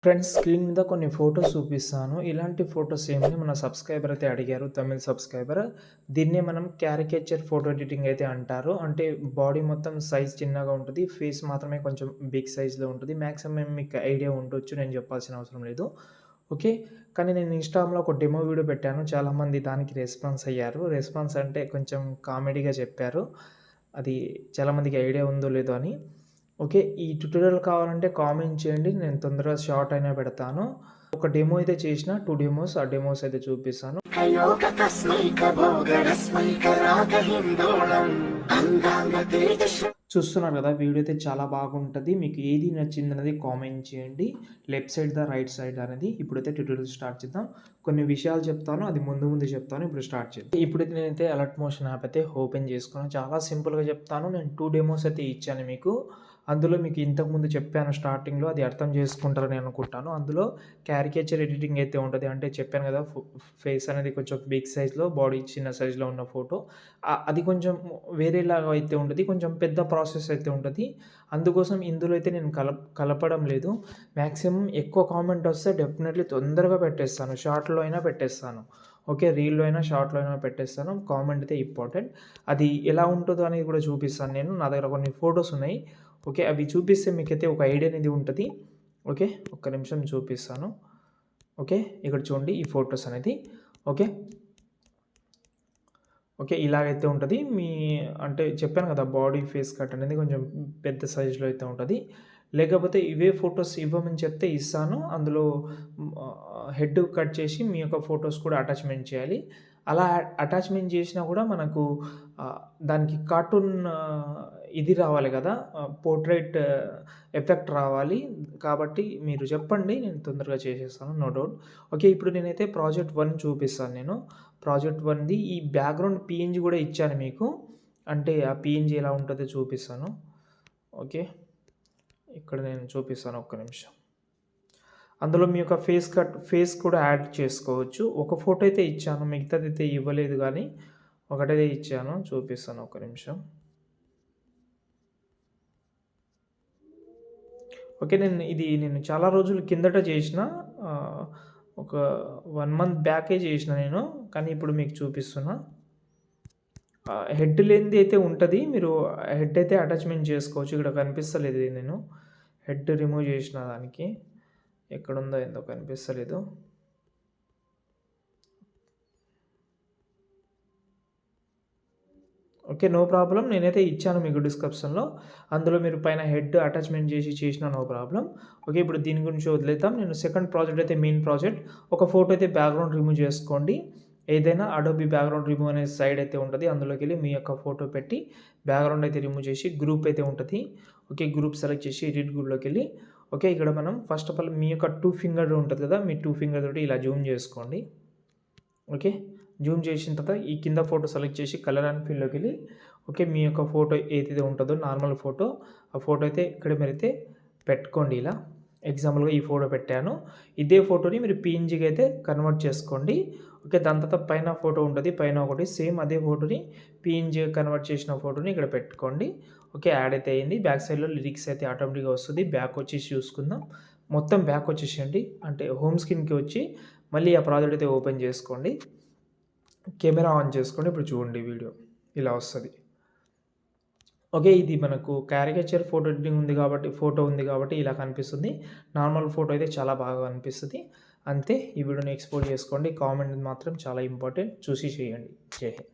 Friends screen మీద కొన్ని photos చూపిస్తాను. ఇలాంటి ఫోటోస్ ఏమని మన సబ్స్క్రైబర్ అయితే అడిగారు. తమిళ్ సబ్స్క్రైబర్. దీన్నే మనం క్యారికేచర్ ఫోటో ఎడిటింగ్ అయితే అంటారు. అంటే బాడీ మొత్తం సైజ్ చిన్నగా ఉంటది. ఫేస్ మాత్రమే కొంచెం బిగ్ సైజ్‌లో ఉంటది. మాక్సిమం మీకు ఐడియా ఉండొచ్చు. నేను చెప్పాల్సిన అవసరం లేదు. ఓకే. కానీ నేను ఇన్‌స్టాగ్రామ్‌లో ఒక డెమో వీడియో పెట్టాను. చాలామంది దానికి రెస్పాన్స్ అయ్యారు. రెస్పాన్స్ అంటే కొంచెం కామెడీగా చెప్పారు. అది చాలామందికి ఐడియా ఉందో లేదో అని. ఓకే. ఈ ట్యుటోరియల్ కావాలంటే కామెంట్ చేయండి. నేను తొందరగా షార్ట్ అయినా పెడతాను. ఒక డెమో అయితే చేసిన 2 డెమోస్. ఆ డెమోస్ అయితే చూపిస్తాను. చూస్తున్నారు కదా! వీడియో అయితే చాలా బాగుంటది. మీకు ఏది నచ్చిందనేది కామెంట్ చేయండి. లెఫ్ట్ సైడ్ రైట్ సైడ్ అనేది. ఇప్పుడైతే ట్యుటోరియల్ స్టార్ట్ చేద్దాం. కొన్ని విషయాలు చెప్తాను. అది ముందు చెప్తాను. ఇప్పుడు స్టార్ట్ చేద్దాం. ఇప్పుడైతే నేనైతే అలర్ట్ మోషన్ యాప్ అయితే ఓపెన్ చేసుకున్నాను. చాలా సింపుల్‌గా చెప్తాను. నేను 2 డెమోస్ అయితే ఇచ్చాను మీకు. అందులో మీకు ఇంతకుముందు చెప్పాను స్టార్టింగ్‌లో, అది అర్థం చేసుకుంటారని అనుకుంటాను. అందులో క్యారికేచర్ ఎడిటింగ్ అయితే ఉంటది. అంటే చెప్పాను కదా! ఫేస్ అనేది కొంచెం బిగ్ సైజ్‌లో, బాడీ చిన్న సైజ్‌లో ఉన్న ఫోటో. అది కొంచెం వేరేలాగా అయితే ఉంటది. కొంచెం పెద్ద ప్రాసెస్ అయితే ఉంటది. అందుకోసం ఇందులో అయితే నేను కలపడం లేదు. మాక్సిమం ఎక్కువ కామెంట్ వస్తే డెఫినెట్‌లీ తొందరగా పెట్టేస్తాను. షార్ట్‌లో అయినా పెట్టేస్తాను. ఓకే. రీల్‌లో అయినా, షార్ట్‌లో అయినా పెట్టేస్తాను. కామెంట్ అయితే ఇంపార్టెంట్. అది ఎలా ఉంటదో అనేది కూడా చూపిస్తాను నేను. నా దగ్గర కొన్ని ఫోటోస్ ఉన్నాయి. ఓకే. అవి చూపిస్తే మీకైతే ఒక ఐడియా అనేది ఉంటది. ఓకే. ఒక్క నిమిషం చూపిస్తాను. ఓకే. ఇక్కడ చూడండి ఈ ఫోటోస్ అనేది. ఓకే. ఓకే. ఇలాగైతే ఉంటది. అంటే చెప్పాను కదా! బాడీ ఫేస్ కట్ అనేది కొంచెం పెద్ద సైజ్‌లో అయితే ఉంటది. లేకపోతే ఇవే ఫోటోస్ ఇవ్వమని చెప్తే ఇస్తాను. అందులో హెడ్ కట్ చేసి మీ యొక్క ఫోటోస్ కూడా అటాచ్‌మెంట్ చేయాలి. అలా అటాచ్‌మెంట్ చేసినా కూడా మనకు దానికి కార్టూన్ ఇది రావాలి కదా! పోర్ట్రైట్ ఎఫెక్ట్ రావాలి. కాబట్టి మీరు చెప్పండి. నేను తొందరగా చేసేస్తాను. No doubt. ఓకే. ఇప్పుడు నేనైతే ప్రాజెక్ట్ 1 చూపిస్తాను నేను. ప్రాజెక్ట్ 1ది ఈ బ్యాక్‌గ్రౌండ్ పీఎన్‌జీ గూడా ఇచ్చాను మీకు. అంటే ఆ పీఎన్‌జీ ఎలా ఉంటదో చూపిస్తాను. ఓకే. ఇక్కడ నేను చూపిస్తాను ఒక్క నిమిషం. అందులో మీ యొక్క ఫేస్ కూడా యాడ్ చేసుకోవచ్చు. ఒక ఫోటో అయితే ఇచ్చాను. మిగతాదైతే ఇవ్వలేదు గానీ, ఒకటైతే ఇచ్చాను. చూపిస్తాను ఒక్క నిమిషం. ఓకే. నేను చాలా రోజుల కిందట చేసిన. ఒక 1 మంత్ బ్యాకే చేసిన నేను. కానీ ఇప్పుడు మీకు చూపిస్తున్నా. హెడ్ లేనిది అయితే ఉంటది. మీరు హెడ్ అయితే అటాచ్‌మెంట్ చేసుకోవచ్చు. ఇక్కడ కనిపిస్తలేదు నేను. హెడ్ రిమూవ్ చేసిన దానికి. ఎక్కడుందో ఏందో కనిపిస్తలేదు. ఓకే. No problem. నేనైతే ఇచ్చాను మీకు డిస్క్రిప్షన్‌లో. అందులో మీరు పైన హెడ్ అటాచ్‌మెంట్ చేసినా నో ప్రాబ్లమ్. ఓకే. ఇప్పుడు దీని గురించి వదిలేద్దాం. నేను సెకండ్ ప్రాజెక్ట్ అయితే మెయిన్ ప్రాజెక్ట్. ఒక ఫోటో అయితే బ్యాక్‌గ్రౌండ్ రిమూవ్ చేసుకోండి. ఏదైనా అడోబీ బ్యాక్‌గ్రౌండ్ రిమూవ్ అనే సైడ్ అయితే ఉంటది. అందులోకెళ్ళి మీ యొక్క ఫోటో పెట్టి బ్యాక్‌గ్రౌండ్ అయితే రిమూవ్ చేసి గ్రూప్ అయితే ఉంటది. ఓకే. గ్రూప్ సెలెక్ట్ చేసి ఎడిట్ గ్రూప్‌లోకెళ్ళి ఓకే. ఇక్కడ మనం ఫస్ట్ ఆఫ్ ఆల్ మీ యొక్క 2 ఫింగర్ ఉంటది కదా! మీ 2 ఫింగర్ తోటి ఇలా జూమ్ చేసుకోండి. ఓకే. జూమ్ చేసిన తర్వాత ఈ కింద ఫోటో సెలెక్ట్ చేసి కలర్ అండ్ ఫీల్డ్‌లోకెళ్ళి ఓకే. మీ యొక్క ఫోటో ఏదైతే ఉంటదో నార్మల్ ఫోటో, ఆ ఫోటో అయితే ఇక్కడ మీరైతే పెట్టుకోండి ఇలా. ఎగ్జాంపుల్‌గా ఈ ఫోటో పెట్టాను. ఇదే ఫోటోని మీరు పీఎన్‌జీగా అయితే కన్వర్ట్ చేసుకోండి. ఓకే. దాని తర్వాత పైన ఫోటో ఉంటది. పైన ఒకటి సేమ్ అదే ఫోటోని పీఎన్‌జీగా కన్వర్ట్ చేసిన ఫోటోని ఇక్కడ పెట్టుకోండి. ఓకే. యాడ్ అయితే అయింది. బ్యాక్ సైడ్‌లో లిరిక్స్ అయితే ఆటోమేటిక్‌గా వస్తది. బ్యాక్ వచ్చేసి చూసుకుందాం. మొత్తం బ్యాక్ వచ్చేసేయండి. అంటే హోమ్ స్క్రీన్‌కి వచ్చి మళ్ళీ ఆ ప్రాజెక్ట్ అయితే ఓపెన్ చేసుకోండి. కెమెరా ఆన్ చేసుకోండి. ఇప్పుడు చూడండి వీడియో. ఇలా వస్తది. ఓకే. ఇది మనకు క్యారికేచర్ ఫోటో ఎడిటింగ్ ఫోటో ఉంది కాబట్టి ఇలా కనిపిస్తుంది. నార్మల్ ఫోటో అయితే చాలా బాగా కనిపిస్తది. అంతే. ఈ వీడియోని ఎక్స్‌పోర్ట్ చేసుకోండి. కామెంట్ మాత్రం చాలా ఇంపార్టెంట్. చూసి చేయండి. జై హింద్.